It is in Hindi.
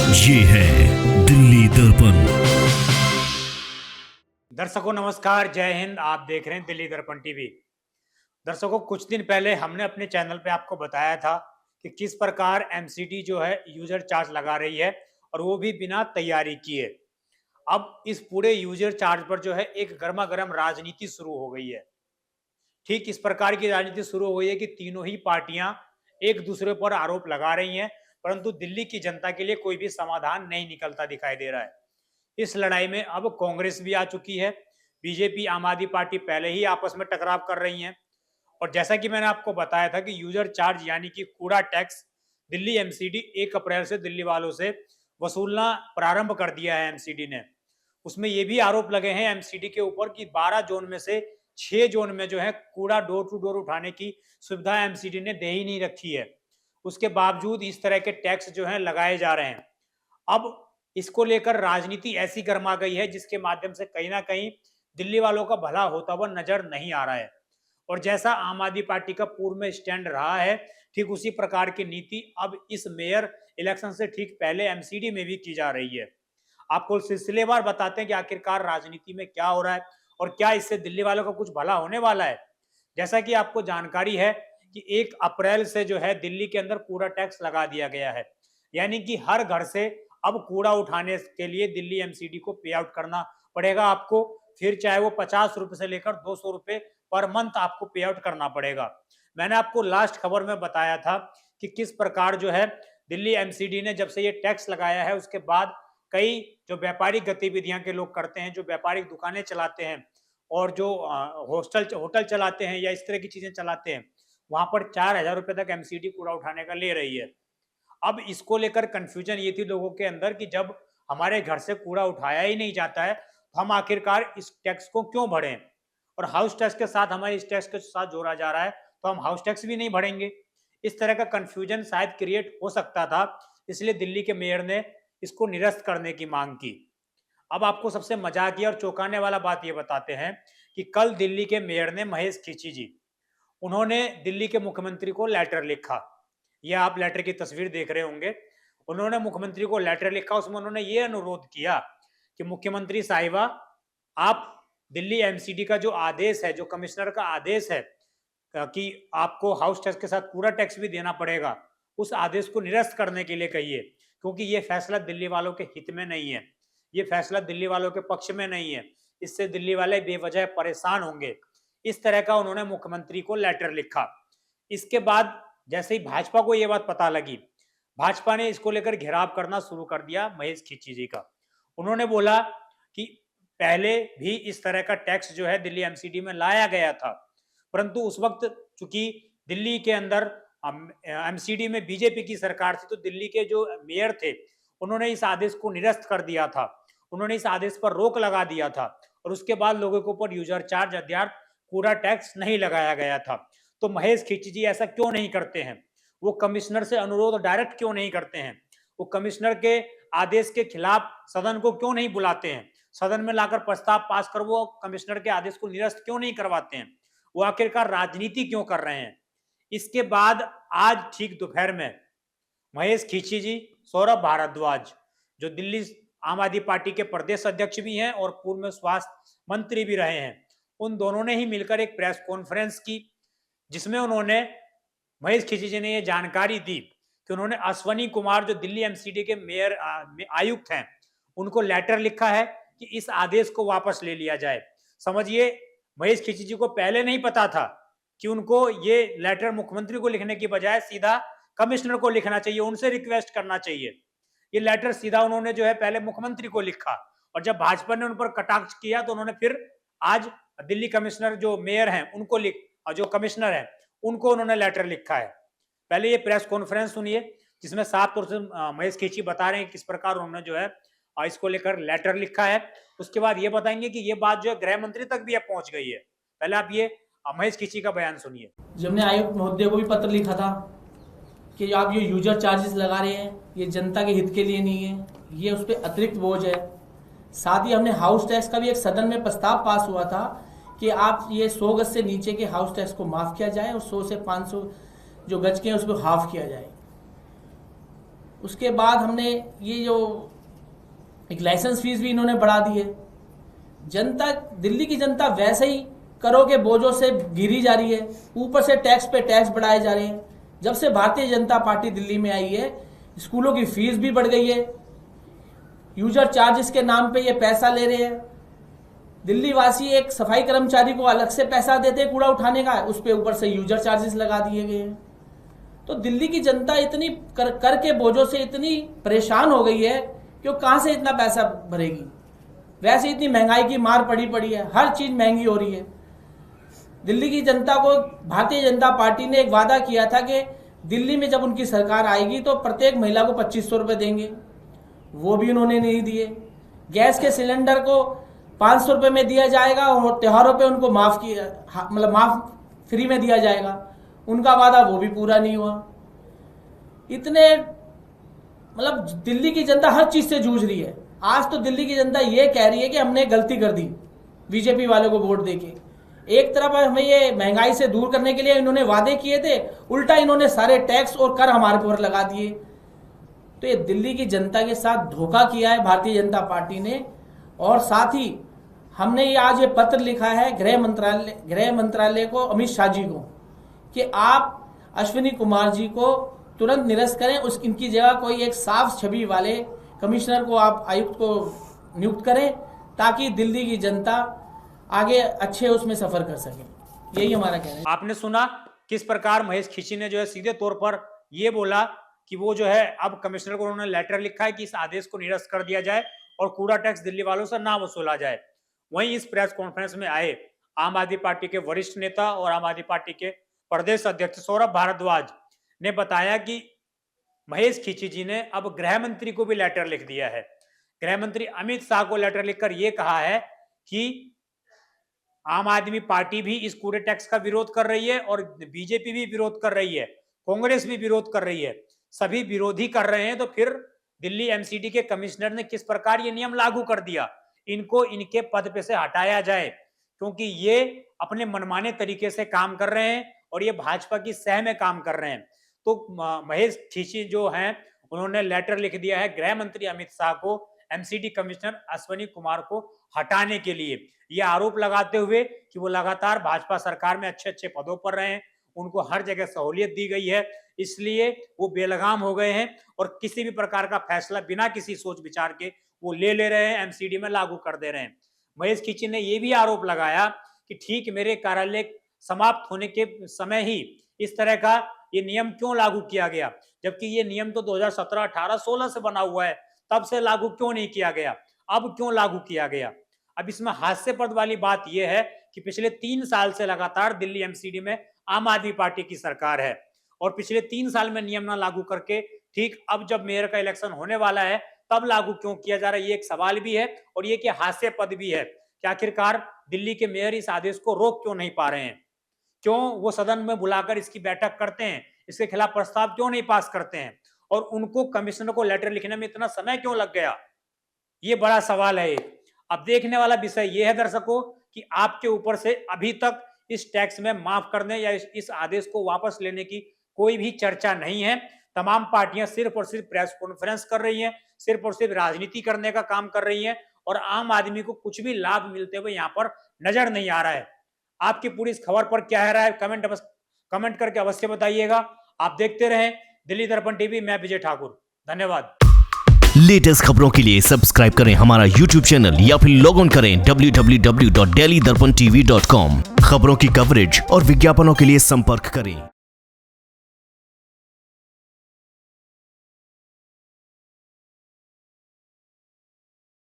ये है दिल्ली दर्पण। दर्शकों नमस्कार, जय हिंद। आप देख रहे हैं दिल्ली दर्पण टीवी। दर्शकों, कुछ दिन पहले हमने अपने चैनल पे आपको बताया था कि किस प्रकार एमसीडी जो है यूजर चार्ज लगा रही है, और वो भी बिना तैयारी किए। अब इस पूरे यूजर चार्ज पर जो है एक गर्मा गर्म राजनीति शुरू हो गई है। ठीक इस प्रकार की राजनीति शुरू हो गई है कि तीनों ही पार्टियां एक दूसरे पर आरोप लगा रही हैं, परंतु दिल्ली की जनता के लिए कोई भी समाधान नहीं निकलता दिखाई दे रहा है। इस लड़ाई में अब कांग्रेस भी आ चुकी है। बीजेपी, आम आदमी पार्टी पहले ही आपस में टकराव कर रही हैं। और जैसा कि मैंने आपको बताया था कि यूजर चार्ज यानी कि कूड़ा टैक्स दिल्ली एमसीडी 1 अप्रैल से दिल्ली वालों से वसूलना प्रारंभ कर दिया है एमसीडी ने। उसमें ये भी आरोप लगे हैं एमसीडी के ऊपर कि 12 जोन में से 6 जोन में जो है कूड़ा डोर टू डोर उठाने की सुविधा एमसीडी ने दे ही नहीं रखी है। उसके बावजूद इस तरह के टैक्स जो है लगाए जा रहे हैं। अब इसको लेकर राजनीति ऐसी गर्मा गई है जिसके माध्यम से कहीं ना कहीं दिल्ली वालों का भला होता हुआ नजर नहीं आ रहा है। और जैसा आम आदमी पार्टी का पूर्व में स्टैंड रहा है, ठीक उसी प्रकार की नीति अब इस मेयर इलेक्शन से ठीक पहले एमसीडी में भी की जा रही है। आपको सिलसिलेवार बताते हैं कि आखिरकार राजनीति में क्या हो रहा है और क्या इससे दिल्ली वालों का कुछ भला होने वाला है। जैसा कि आपको जानकारी है कि 1 अप्रैल से जो है दिल्ली के अंदर कूड़ा टैक्स लगा दिया गया है, यानी कि हर घर से अब कूड़ा उठाने के लिए दिल्ली एमसीडी को पे आउट करना पड़ेगा आपको। फिर चाहे वो 50 रुपए से लेकर 200 रुपए पर मंथ आपको पे आउट करना पड़ेगा। मैंने आपको लास्ट खबर में बताया था कि किस प्रकार जो है दिल्ली एमसीडी ने जब से ये टैक्स लगाया है उसके बाद कई जो व्यापारिक गतिविधियां के लोग करते हैं, जो व्यापारिक दुकानें चलाते हैं और जो होटल चलाते हैं या इस तरह की चीजें चलाते हैं, वहां पर 4,000 रुपए तक एमसीडी कूड़ा उठाने का ले रही है। अब इसको लेकर कंफ्यूजन ये थी लोगों के अंदर कि जब हमारे घर से कूड़ा उठाया ही नहीं जाता है तो हम आखिरकार इस टैक्स को क्यों भरें, और हाउस टैक्स के साथ हमारे इस टैक्स के साथ जोड़ा जा रहा है तो हम हाउस टैक्स भी नहीं भरेंगे। इस तरह का कंफ्यूजन शायद क्रिएट हो सकता था, इसलिए दिल्ली के मेयर ने इसको निरस्त करने की मांग की। अब आपको सबसे मजाकिया और चौंकाने वाला बात ये बताते हैं कि कल दिल्ली के मेयर ने महेश खींची जी, उन्होंने दिल्ली के मुख्यमंत्री को लेटर लिखा। यह आप लेटर की तस्वीर देख रहे होंगे। उन्होंने मुख्यमंत्री को लेटर लिखा, उसमें उन्होंने ये अनुरोध किया कि मुख्यमंत्री साहिबा, आप दिल्ली एमसीडी का जो आदेश है, जो कमिश्नर का आदेश है कि आपको हाउस टैक्स के साथ कूड़ा टैक्स भी देना पड़ेगा, उस आदेश को निरस्त करने के लिए कहिए, क्योंकि ये फैसला दिल्ली वालों के हित में नहीं है, ये फैसला दिल्ली वालों के पक्ष में नहीं है, इससे दिल्ली वाले बेवजह परेशान होंगे। इस तरह का उन्होंने मुख्यमंत्री को लेटर लिखा। इसके बाद जैसे ही भाजपा को यह बात पता लगी, भाजपा ने इसको लेकर घेराव करना शुरू कर दिया महेश खींची जी का। उन्होंने बोला कि पहले भी इस तरह का टैक्स जो है दिल्ली एमसीडी में लाया गया था, परंतु उस वक्त चूंकि दिल्ली के अंदर एमसीडी में बीजेपी की सरकार थी, तो दिल्ली के जो मेयर थे उन्होंने इस आदेश को निरस्त कर दिया था, उन्होंने इस आदेश पर रोक लगा दिया था, और उसके बाद लोगों के ऊपर यूजर चार्ज अर्थात कूड़ा टैक्स नहीं लगाया गया था। तो महेश खींची जी ऐसा क्यों नहीं करते हैं? वो कमिश्नर से अनुरोध डायरेक्ट क्यों नहीं करते हैं? वो कमिश्नर के आदेश के खिलाफ सदन को क्यों नहीं बुलाते हैं? सदन में लाकर प्रस्ताव पास कर वो कमिश्नर के आदेश को निरस्त क्यों नहीं करवाते हैं? वो आखिरकार राजनीति क्यों कर रहे हैं? इसके बाद आज ठीक दोपहर में महेश खींची जी, सौरभ भारद्वाज, जो दिल्ली आम आदमी पार्टी के प्रदेश अध्यक्ष भी हैं और पूर्व में स्वास्थ्य मंत्री भी रहे हैं, उन दोनों ने ही मिलकर एक प्रेस कॉन्फ्रेंस की, जिसमें उन्होंने महेश खींची जी ने यह जानकारी दी कि उन्होंने अश्वनी कुमार, जो दिल्ली एमसीडी के मेयर आयुक्त हैं, उनको लेटर लिखा है कि इस आदेश को वापस ले लिया जाए। समझिए, महेश खींची जी को पहले नहीं पता था कि उनको ये लेटर मुख्यमंत्री को लिखने की बजाय सीधा कमिश्नर को लिखना चाहिए, उनसे रिक्वेस्ट करना चाहिए। ये लेटर सीधा उन्होंने जो है पहले मुख्यमंत्री को लिखा, और जब भाजपा ने उन पर कटाक्ष किया तो उन्होंने फिर आज दिल्ली कमिश्नर जो मेयर हैं उनको जो कमिश्नर है उनको उन्होंने लेटर लिखा है। पहले ये प्रेस कॉन्फ्रेंस सुनिए, जिसमें साफ तौर से महेश खींची बता रहे हैं किस प्रकार उन्होंने जो है इसको लेकर लेटर लिखा है। उसके बाद ये बताएंगे कि ये बात जो है गृह मंत्री तक भी अब पहुंच गई है। पहले आप ये महेश खींची का बयान सुनिए। जब हमने आयुक्त महोदय को भी पत्र लिखा था कि आप ये यूजर चार्जेस लगा रहे हैं, ये जनता के हित के लिए नहीं है, ये उस पर अतिरिक्त बोझ है। साथ ही हमने हाउस टैक्स का भी एक सदन में प्रस्ताव पास हुआ था कि आप ये 100 गज से नीचे के हाउस टैक्स को माफ किया जाए और 100 से 500 जो गज के हैं उसको हाफ किया जाए। उसके बाद हमने ये जो एक लाइसेंस फीस भी इन्होंने बढ़ा दी है। जनता, दिल्ली की जनता वैसे ही करों के बोझों से घिरी जा रही है, ऊपर से टैक्स पे टैक्स बढ़ाए जा रहे हैं। जब से भारतीय जनता पार्टी दिल्ली में आई है, स्कूलों की फीस भी बढ़ गई है, यूजर चार्जेस के नाम पे ये पैसा ले रहे हैं। दिल्ली वासी एक सफाई कर्मचारी को अलग से पैसा देते हैं कूड़ा उठाने का, उस पे ऊपर से यूजर चार्जेस लगा दिए गए हैं। तो दिल्ली की जनता इतनी कर के बोझों से इतनी परेशान हो गई है कि वो कहां से इतना पैसा भरेगी। वैसे इतनी महंगाई की मार पड़ी है, हर चीज महंगी हो रही है। दिल्ली की जनता को भारतीय जनता पार्टी ने एक वादा किया था कि दिल्ली में जब उनकी सरकार आएगी तो प्रत्येक महिला को 2500 रुपये देंगे, वो भी उन्होंने नहीं दिए। गैस के सिलेंडर को 500 रुपये में दिया जाएगा और त्योहारों पे उनको माफ फ्री में दिया जाएगा, उनका वादा वो भी पूरा नहीं हुआ। इतने दिल्ली की जनता हर चीज से जूझ रही है। आज तो दिल्ली की जनता ये कह रही है कि हमने गलती कर दी बीजेपी वालों को वोट देके। एक तरफ हमें ये महंगाई से दूर करने के लिए इन्होंने वादे किए थे, उल्टा इन्होंने सारे टैक्स और कर हमारे ऊपर लगा दिए। तो ये दिल्ली की जनता के साथ धोखा किया है भारतीय जनता पार्टी ने। और साथ ही हमने ये आज ये पत्र लिखा है गृह मंत्रालय को, अमित शाह जी को, कि आप अश्विनी कुमार जी को तुरंत निरस्त करें, इनकी जगह कोई एक साफ छवि वाले कमिश्नर को, आप आयुक्त को नियुक्त करें, ताकि दिल्ली की जनता आगे अच्छे उसमें सफर कर सके। यही हमारा कहना है। आपने सुना किस प्रकार महेश खींची ने जो है सीधे तौर पर ये बोला कि वो जो है अब कमिश्नर को उन्होंने लेटर लिखा है कि इस आदेश को निरस्त कर दिया जाए और कूड़ा टैक्स दिल्ली वालों से ना वसूला जाए। वहीं इस प्रेस कॉन्फ्रेंस में आए आम आदमी पार्टी के वरिष्ठ नेता और आम आदमी पार्टी के प्रदेश अध्यक्ष सौरभ भारद्वाज ने बताया कि महेश खींची जी ने अब गृह मंत्री को भी लेटर लिख दिया है। गृह मंत्री अमित शाह को लेटर लिखकर यह कहा है कि आम आदमी पार्टी भी इस कूड़े टैक्स का विरोध कर रही है और बीजेपी भी विरोध कर रही है, कांग्रेस भी विरोध कर रही है, सभी विरोधी कर रहे हैं। तो फिर दिल्ली एमसीडी के कमिश्नर ने किस प्रकार ये नियम लागू कर दिया, इनको इनके पद पे से हटाया जाए, क्योंकि ये अपने मनमाने तरीके से काम कर रहे हैं और ये भाजपा की सह में काम कर रहे हैं। तो महेश खींची जो हैं उन्होंने लेटर लिख दिया है गृह मंत्री अमित शाह को एमसीडी कमिश्नर अश्विनी कुमार को हटाने के लिए, यह आरोप लगाते हुए कि वो लगातार भाजपा सरकार में अच्छे अच्छे पदों पर रहे हैं, उनको हर जगह सहूलियत दी गई है, इसलिए वो बेलगाम हो गए हैं और किसी भी प्रकार का फैसला बिना किसी सोच विचार के वो ले रहे हैं, एमसीडी में लागू कर दे रहे हैं। महेश खींची ने यह भी आरोप लगाया कि ठीक मेरे कार्यालय समाप्त होने के समय ही इस तरह का ये नियम क्यों लागू किया गया, जबकि ये नियम तो 2017, 18, 16 से बना हुआ है, तब से लागू क्यों नहीं किया गया, अब क्यों लागू किया गया। अब इसमें हास्यास्पद वाली बात यह है कि पिछले 3 साल से लगातार दिल्ली एमसीडी में आम आदमी पार्टी की सरकार है और पिछले 3 साल में नियम ना लागू करके ठीक अब जब मेयर का इलेक्शन होने वाला है तब लागू क्यों किया जा रहा है, ये एक सवाल भी है और ये कि हास्यास्पद भी है कि आखिरकार दिल्ली के मेयर इस आदेश को रोक क्यों नहीं पा रहे हैं, क्यों वो सदन में बुलाकर इसकी बैठक करते हैं, इसके खिलाफ प्रस्ताव क्यों नहीं पास करते हैं और उनको कमिश्नर को लेटर लिखने में इतना समय क्यों लग गया, ये बड़ा सवाल है। अब देखने वाला विषय यह है दर्शकों कि आपके ऊपर से अभी तक इस टैक्स में माफ करने या इस आदेश को वापस लेने की कोई भी चर्चा नहीं है। तमाम पार्टियां सिर्फ और सिर्फ प्रेस कॉन्फ्रेंस कर रही हैं, सिर्फ और सिर्फ राजनीति करने का काम कर रही हैं और आम आदमी को कुछ भी लाभ मिलते हुए यहाँ पर नजर नहीं आ रहा है। आपकी पूरी इस खबर पर क्या है राय, कमेंट करके अवश्य बताइएगा। आप देखते रहें दिल्ली दर्पण टीवी, मैं विजय ठाकुर, धन्यवाद। लेटेस्ट खबरों के लिए सब्सक्राइब करें हमारा YouTube चैनल या फिर लॉग ऑन करें www.delhidarpantv.com। खबरों की कवरेज और विज्ञापनों के लिए संपर्क करें।